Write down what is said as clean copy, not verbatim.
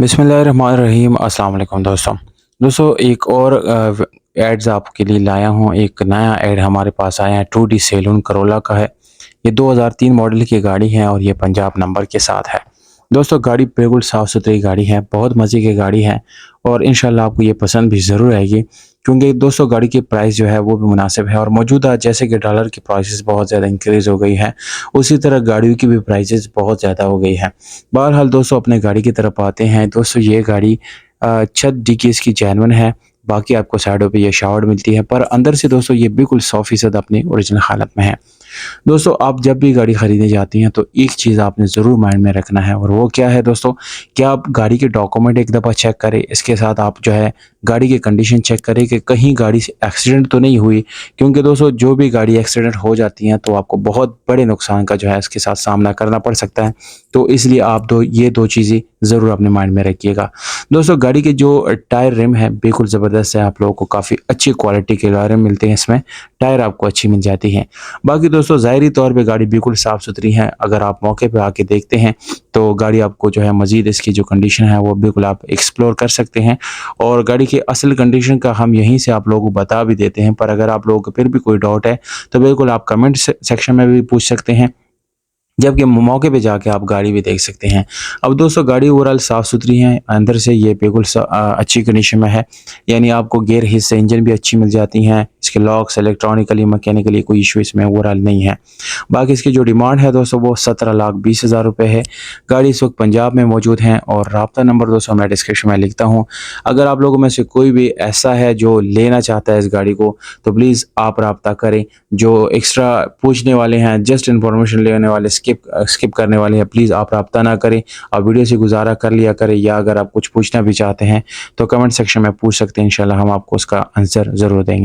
बिस्मिल्लाहिर्रहमानिर्रहीम। अस्सलाम वालेकुम दोस्तों एक और एड्स आपके लिए लाया हूँ। एक नया ऐड हमारे पास आया है, 2D सैलून करोला का है। ये 2003 मॉडल की गाड़ी है और ये पंजाब नंबर के साथ है। दोस्तों गाड़ी बिल्कुल साफ़ सुथरी गाड़ी है, बहुत मज़े की गाड़ी है और इंशाल्लाह आपको ये पसंद भी ज़रूर आएगी, क्योंकि दोस्तों गाड़ी की प्राइस जो है वो भी मुनासिब है और मौजूदा जैसे कि डॉलर की प्राइसेस बहुत ज़्यादा इंक्रीज़ हो गई है, उसी तरह गाड़ियों की भी प्राइसेस बहुत ज़्यादा हो गई है। बहरहाल दोस्तों अपने गाड़ी की तरफ आते हैं। दोस्तों ये गाड़ी छत डिक्की इसकी जेन्युइन है, बाकी आपको साइडों पे ये शावर्ड मिलती है, पर अंदर से दोस्तों ये बिल्कुल 100% अपनी ओरिजिनल हालत में है। दोस्तों आप जब भी गाड़ी खरीदने जाती हैं तो एक चीज़ आपने ज़रूर माइंड में रखना है और वो क्या है दोस्तों, कि आप गाड़ी के डॉक्यूमेंट एक दफ़ा चेक करें। इसके साथ आप जो है गाड़ी की कंडीशन चेक करें कि कहीं गाड़ी से एक्सीडेंट तो नहीं हुई, क्योंकि दोस्तों जो भी गाड़ी एक्सीडेंट हो जाती हैं तो आपको बहुत बड़े नुकसान का जो है इसके साथ सामना करना पड़ सकता है। तो इसलिए आप ये दो चीज़ें ज़रूर अपने माइंड में रखिएगा। दोस्तों गाड़ी के जो टायर रिम है बिल्कुल ज़बरदस्त है, आप लोगों को काफ़ी अच्छी क्वालिटी के रिम मिलते हैं इसमें, टायर आपको अच्छी मिल जाती है। बाकी दोस्तों ज़ाहिरी तौर पे गाड़ी बिल्कुल साफ़-सुथरी है। अगर आप मौके पे आके देखते हैं तो गाड़ी आपको जो है मज़ीद इसकी जो कंडीशन है वो बिल्कुल आप एक्सप्लोर कर सकते हैं और गाड़ी की असल कंडीशन का हम यहीं से आप लोगों को बता भी देते हैं। पर अगर आप लोगों को फिर भी कोई डाउट है तो बिल्कुल आप कमेंट सेक्शन में भी पूछ सकते हैं, जबकि मौके पे जाके आप गाड़ी भी देख सकते हैं। अब दोस्तों गाड़ी ओवरऑल साफ़-सुथरी है, अंदर से ये बिल्कुल अच्छी कंडीशन में है, यानी आपको गियर हिस्से इंजन भी अच्छी मिल जाती हैं। इसके लॉक्स इलेक्ट्रॉनिकली मैकेनिकली कोई इशू इसमें ओवरऑल नहीं है। बाकी इसकी जो डिमांड है दोस्तों वो 17,20,000 रुपए है। गाड़ी इस वक्त पंजाब में मौजूद है और राब्ता नंबर दोस्तों मैं डिस्क्रिप्शन में लिखता हूँ। अगर आप लोगों में से कोई भी ऐसा है जो लेना चाहता है इस गाड़ी को तो प्लीज़ आप राब्ता करें। जो एक्स्ट्रा पूछने वाले हैं, जस्ट इन्फॉर्मेशन लेने वाले, स्किप करने वाले हैं, प्लीज़ आप राब्ता ना करें और वीडियो से गुज़ारा कर लिया करें, या अगर आप कुछ पूछना भी चाहते हैं तो कमेंट सेक्शन में पूछ सकते हैं। इंशाल्लाह हम आपको उसका आंसर ज़रूर देंगे।